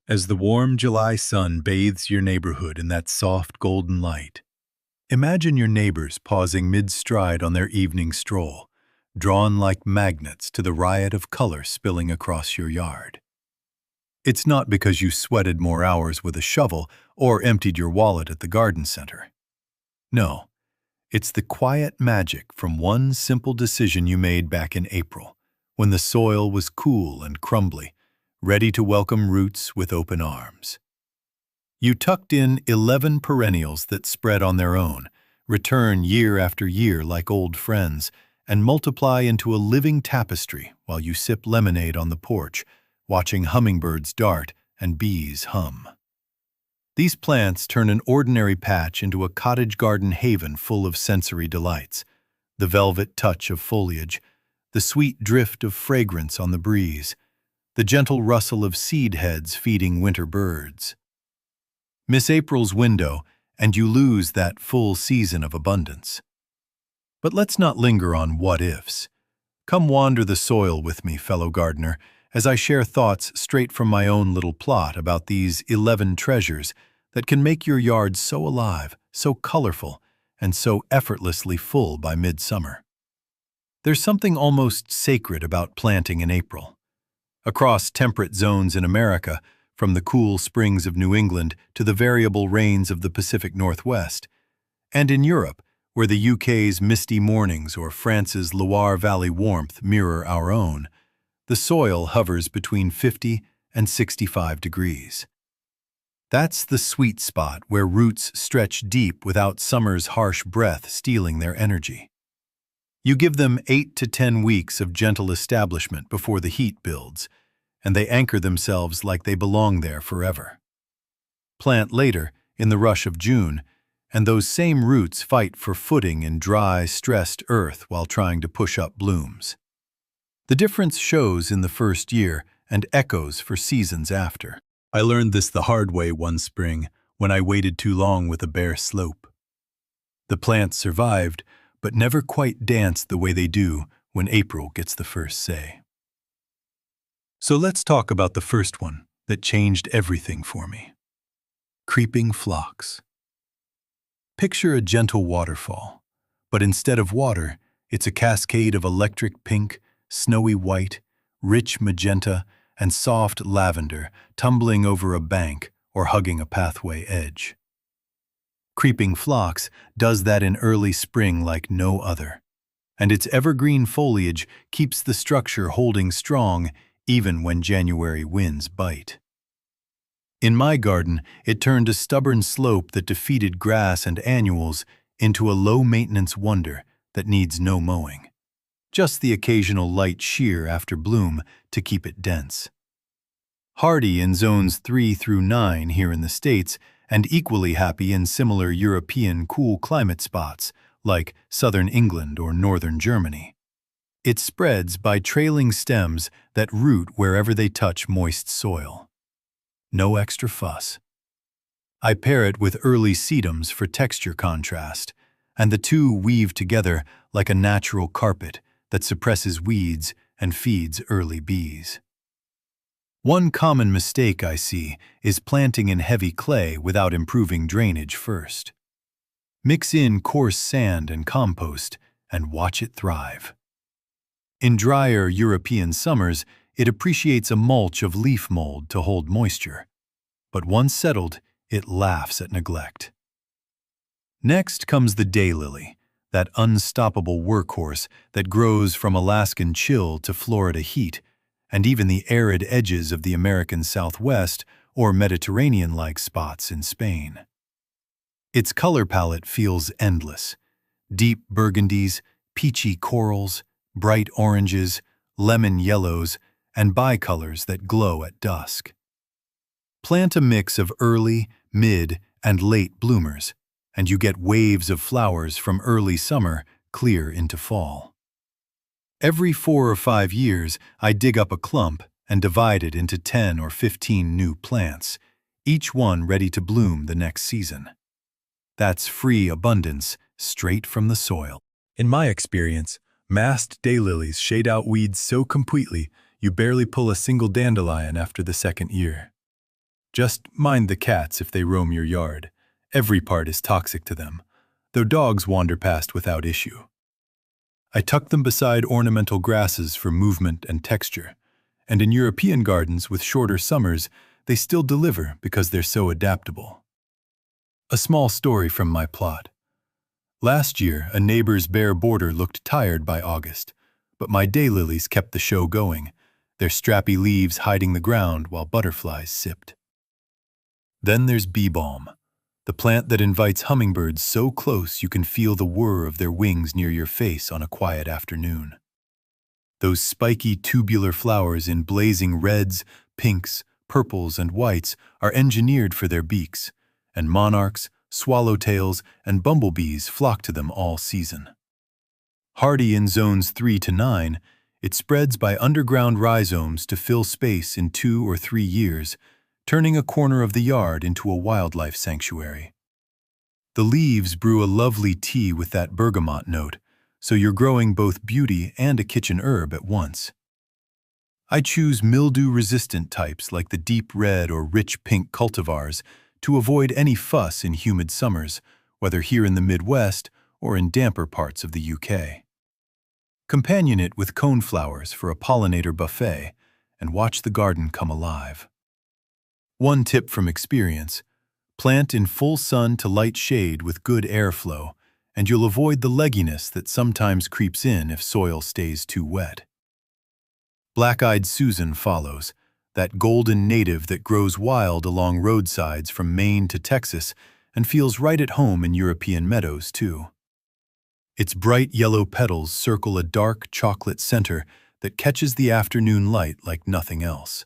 As the warm July sun bathes your neighborhood in that soft golden light, imagine your neighbors pausing mid-stride on their evening stroll, drawn like magnets to the riot of color spilling across your yard. It's not because you sweated more hours with a shovel or emptied your wallet at the garden center. No, it's the quiet magic from one simple decision you made back in April, when the soil was cool and crumbly, ready to welcome roots with open arms. You tucked in 11 perennials that spread on their own, return year after year like old friends, and multiply into a living tapestry while you sip lemonade on the porch, watching hummingbirds dart and bees hum. These plants turn an ordinary patch into a cottage garden haven full of sensory delights, the velvet touch of foliage, the sweet drift of fragrance on the breeze, the gentle rustle of seed heads feeding winter birds. Miss April's window, and you lose that full season of abundance. But let's not linger on what-ifs. Come wander the soil with me, fellow gardener, as I share thoughts straight from my own little plot about these 11 treasures that can make your yard so alive, so colorful, and so effortlessly full by midsummer. There's something almost sacred about planting in April. Across temperate zones in America, from the cool springs of New England to the variable rains of the Pacific Northwest, and in Europe, where the UK's misty mornings or France's Loire Valley warmth mirror our own, the soil hovers between 50 and 65 degrees. That's the sweet spot where roots stretch deep without summer's harsh breath stealing their energy. You give them 8 to 10 weeks of gentle establishment before the heat builds, and they anchor themselves like they belong there forever. Plant later, in the rush of June, and those same roots fight for footing in dry, stressed earth while trying to push up blooms. The difference shows in the first year and echoes for seasons after. I learned this the hard way one spring when I waited too long with a bare slope. The plants survived, but never quite danced the way they do when April gets the first say. So let's talk about the first one that changed everything for me. Creeping Phlox. Picture a gentle waterfall, but instead of water, it's a cascade of electric pink, snowy white, rich magenta, and soft lavender tumbling over a bank or hugging a pathway edge. Creeping Phlox does that in early spring like no other, and its evergreen foliage keeps the structure holding strong even when January winds bite. In my garden, it turned a stubborn slope that defeated grass and annuals into a low-maintenance wonder that needs no mowing. Just the occasional light shear after bloom to keep it dense. Hardy in zones 3 through 9 here in the States, and equally happy in similar European cool climate spots like southern England or northern Germany. It spreads by trailing stems that root wherever they touch moist soil. No extra fuss. I pair it with early sedums for texture contrast, and the two weave together like a natural carpet that suppresses weeds and feeds early bees. One common mistake I see is planting in heavy clay without improving drainage first. Mix in coarse sand and compost and watch it thrive. In drier European summers, it appreciates a mulch of leaf mold to hold moisture, but once settled, it laughs at neglect. Next comes the Daylily, that unstoppable workhorse that grows from Alaskan chill to Florida heat, and even the arid edges of the American Southwest or Mediterranean-like spots in Spain. Its color palette feels endless: deep burgundies, peachy corals, bright oranges, lemon yellows, and bicolors that glow at dusk. Plant a mix of early, mid, and late bloomers, and you get waves of flowers from early summer clear into fall. Every 4 or 5 years, I dig up a clump and divide it into 10 or 15 new plants, each one ready to bloom the next season. That's free abundance straight from the soil. In my experience, massed daylilies shade out weeds so completely you barely pull a single dandelion after the second year. Just mind the cats if they roam your yard. Every part is toxic to them, though dogs wander past without issue. I tuck them beside ornamental grasses for movement and texture, and in European gardens with shorter summers, they still deliver because they're so adaptable. A small story from my plot. Last year, a neighbor's bare border looked tired by August, but my daylilies kept the show going, their strappy leaves hiding the ground while butterflies sipped. Then there's Bee Balm, the plant that invites hummingbirds so close you can feel the whir of their wings near your face on a quiet afternoon. Those spiky tubular flowers in blazing reds, pinks, purples, and whites are engineered for their beaks, and monarchs, swallowtails, and bumblebees flock to them all season. Hardy in zones 3 to 9, it spreads by underground rhizomes to fill space in 2 or 3 years, turning a corner of the yard into a wildlife sanctuary. The leaves brew a lovely tea with that bergamot note, so you're growing both beauty and a kitchen herb at once. I choose mildew-resistant types like the deep red or rich pink cultivars to avoid any fuss in humid summers, whether here in the Midwest or in damper parts of the UK. Companion it with coneflowers for a pollinator buffet and watch the garden come alive. One tip from experience: plant in full sun to light shade with good airflow, and you'll avoid the legginess that sometimes creeps in if soil stays too wet. Black-eyed Susan follows, that golden native that grows wild along roadsides from Maine to Texas and feels right at home in European meadows, too. Its bright yellow petals circle a dark chocolate center that catches the afternoon light like nothing else.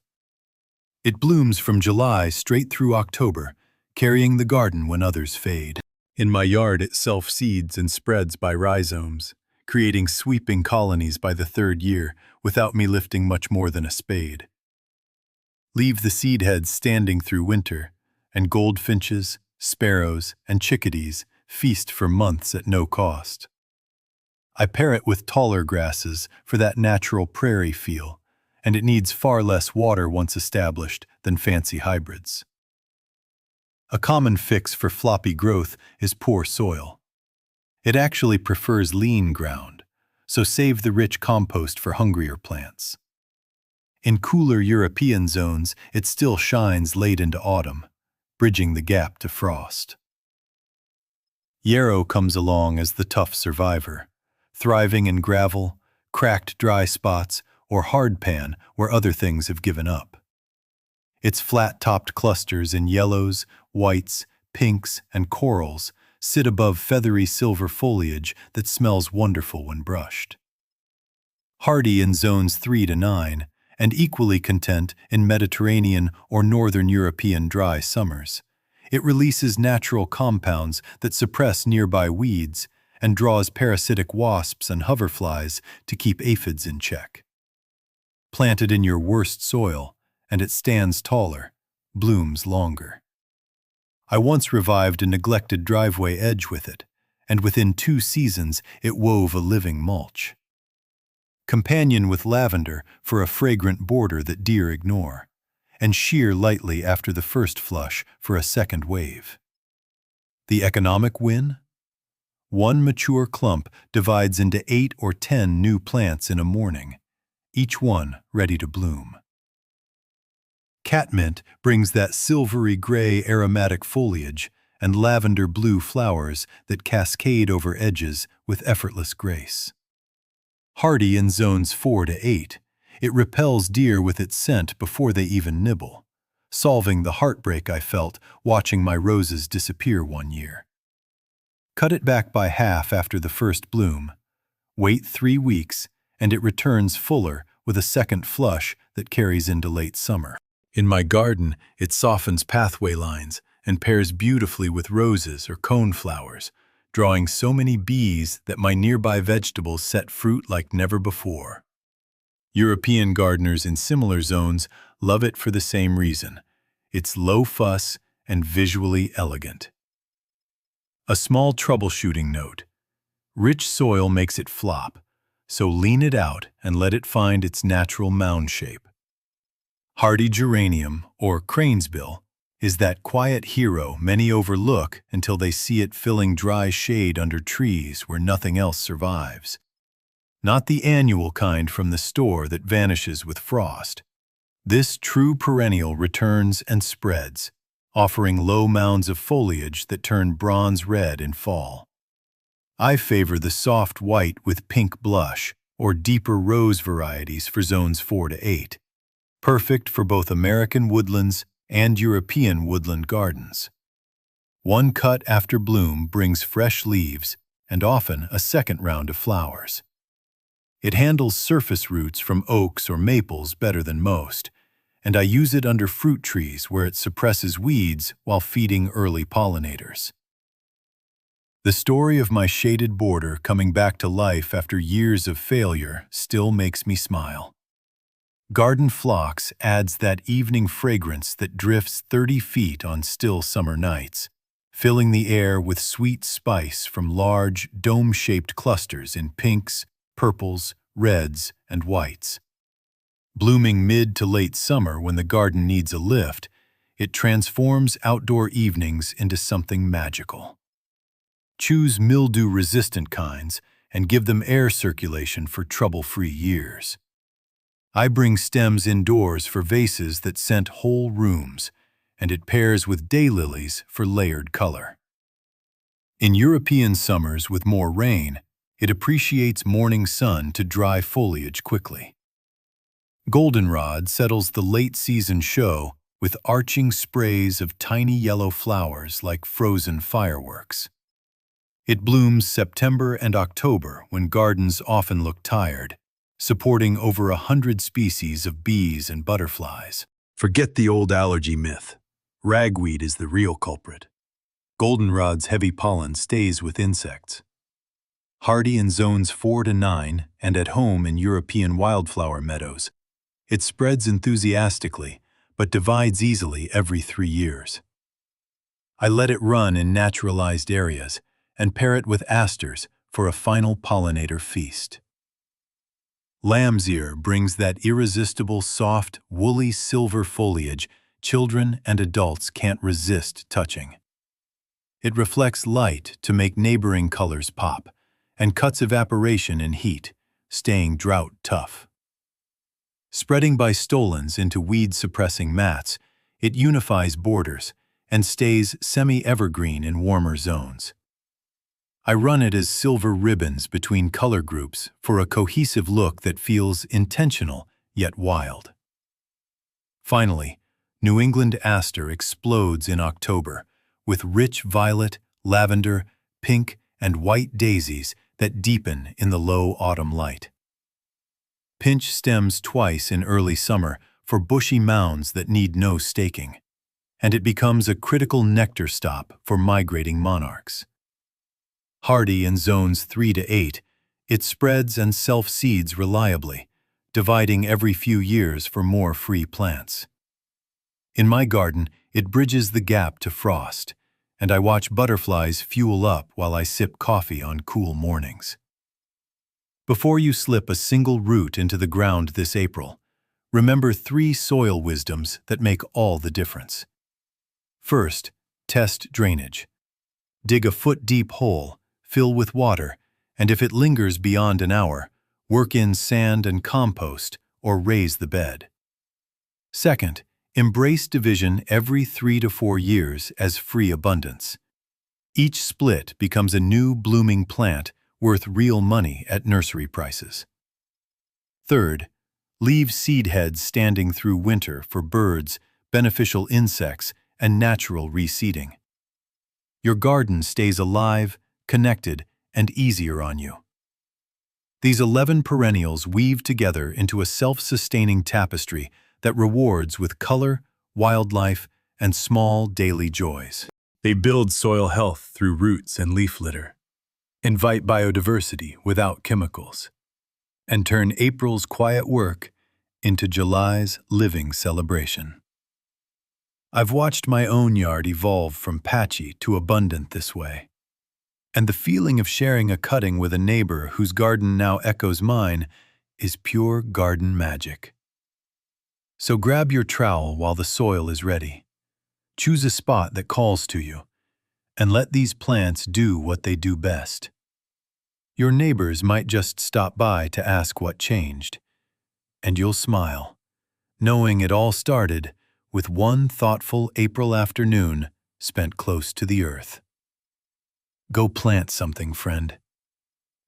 It blooms from July straight through October, carrying the garden when others fade. In my yard it self-seeds and spreads by rhizomes, creating sweeping colonies by the 3rd year without me lifting much more than a spade. Leave the seed heads standing through winter, and goldfinches, sparrows, and chickadees feast for months at no cost. I pair it with taller grasses for that natural prairie feel, and it needs far less water once established than fancy hybrids. A common fix for floppy growth is poor soil. It actually prefers lean ground, so save the rich compost for hungrier plants. In cooler European zones, it still shines late into autumn, bridging the gap to frost. Yarrow comes along as the tough survivor, thriving in gravel, cracked dry spots, or hardpan where other things have given up. Its flat-topped clusters in yellows, whites, pinks, and corals sit above feathery silver foliage that smells wonderful when brushed. Hardy in zones 3 to 9, and equally content in Mediterranean or Northern European dry summers, it releases natural compounds that suppress nearby weeds and draws parasitic wasps and hoverflies to keep aphids in check. Plant it in your worst soil, and it stands taller, blooms longer. I once revived a neglected driveway edge with it, and within 2 seasons it wove a living mulch. Companion with lavender for a fragrant border that deer ignore, and shear lightly after the first flush for a second wave. The economic win? One mature clump divides into 8 or 10 new plants in a morning, each one ready to bloom. Catmint brings that silvery gray aromatic foliage and lavender blue flowers that cascade over edges with effortless grace. Hardy in zones 4 to 8, it repels deer with its scent before they even nibble, solving the heartbreak I felt watching my roses disappear one year. Cut it back by half after the first bloom. Wait 3 weeks, and it returns fuller with a second flush that carries into late summer. In my garden, it softens pathway lines and pairs beautifully with roses or coneflowers, drawing so many bees that my nearby vegetables set fruit like never before. European gardeners in similar zones love it for the same reason. It's low fuss and visually elegant. A small troubleshooting note: rich soil makes it flop, so lean it out and let it find its natural mound shape. Hardy Geranium, or cranesbill, is that quiet hero many overlook until they see it filling dry shade under trees where nothing else survives. Not the annual kind from the store that vanishes with frost. This true perennial returns and spreads, offering low mounds of foliage that turn bronze red in fall. I favor the soft white with pink blush or deeper rose varieties for zones 4 to 8, perfect for both American woodlands and European woodland gardens. One cut after bloom brings fresh leaves and often a second round of flowers. It handles surface roots from oaks or maples better than most, and I use it under fruit trees where it suppresses weeds while feeding early pollinators. The story of my shaded border coming back to life after years of failure still makes me smile. Garden phlox adds that evening fragrance that drifts 30 feet on still summer nights, filling the air with sweet spice from large, dome-shaped clusters in pinks, purples, reds, and whites. Blooming mid to late summer when the garden needs a lift, it transforms outdoor evenings into something magical. Choose mildew-resistant kinds and give them air circulation for trouble-free years. I bring stems indoors for vases that scent whole rooms, and it pairs with daylilies for layered color. In European summers with more rain, it appreciates morning sun to dry foliage quickly. Goldenrod settles the late-season show with arching sprays of tiny yellow flowers like frozen fireworks. It blooms September and October when gardens often look tired, supporting over 100 species of bees and butterflies. Forget the old allergy myth. Ragweed is the real culprit. Goldenrod's heavy pollen stays with insects. Hardy in zones 4 to 9 and at home in European wildflower meadows, it spreads enthusiastically but divides easily every 3 years. I let it run in naturalized areas and pair it with asters for a final pollinator feast. Lamb's ear brings that irresistible, soft, woolly silver foliage children and adults can't resist touching. It reflects light to make neighboring colors pop, and cuts evaporation in heat, staying drought tough. Spreading by stolons into weed-suppressing mats, it unifies borders and stays semi-evergreen in warmer zones. I run it as silver ribbons between color groups for a cohesive look that feels intentional yet wild. Finally, New England Aster explodes in October with rich violet, lavender, pink, and white daisies that deepen in the low autumn light. Pinch stems twice in early summer for bushy mounds that need no staking, and it becomes a critical nectar stop for migrating monarchs. Hardy in zones 3 to 8, it spreads and self-seeds reliably, dividing every few years for more free plants. In my garden, it bridges the gap to frost, and I watch butterflies fuel up while I sip coffee on cool mornings. Before you slip a single root into the ground this April, remember 3 soil wisdoms that make all the difference. First, test drainage. Dig a foot-deep hole, fill with water, and if it lingers beyond an hour, work in sand and compost or raise the bed. Second, embrace division every 3 to 4 years as free abundance. Each split becomes a new blooming plant worth real money at nursery prices. Third, leave seed heads standing through winter for birds, beneficial insects, and natural reseeding. Your garden stays alive, connected, and easier on you. These 11 perennials weave together into a self-sustaining tapestry that rewards with color, wildlife, and small daily joys. They build soil health through roots and leaf litter, invite biodiversity without chemicals, and turn April's quiet work into July's living celebration. I've watched my own yard evolve from patchy to abundant this way, and the feeling of sharing a cutting with a neighbor whose garden now echoes mine is pure garden magic. So grab your trowel while the soil is ready. Choose a spot that calls to you, and let these plants do what they do best. Your neighbors might just stop by to ask what changed, and you'll smile, knowing it all started with one thoughtful April afternoon spent close to the earth. Go plant something, friend.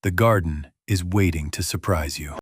The garden is waiting to surprise you.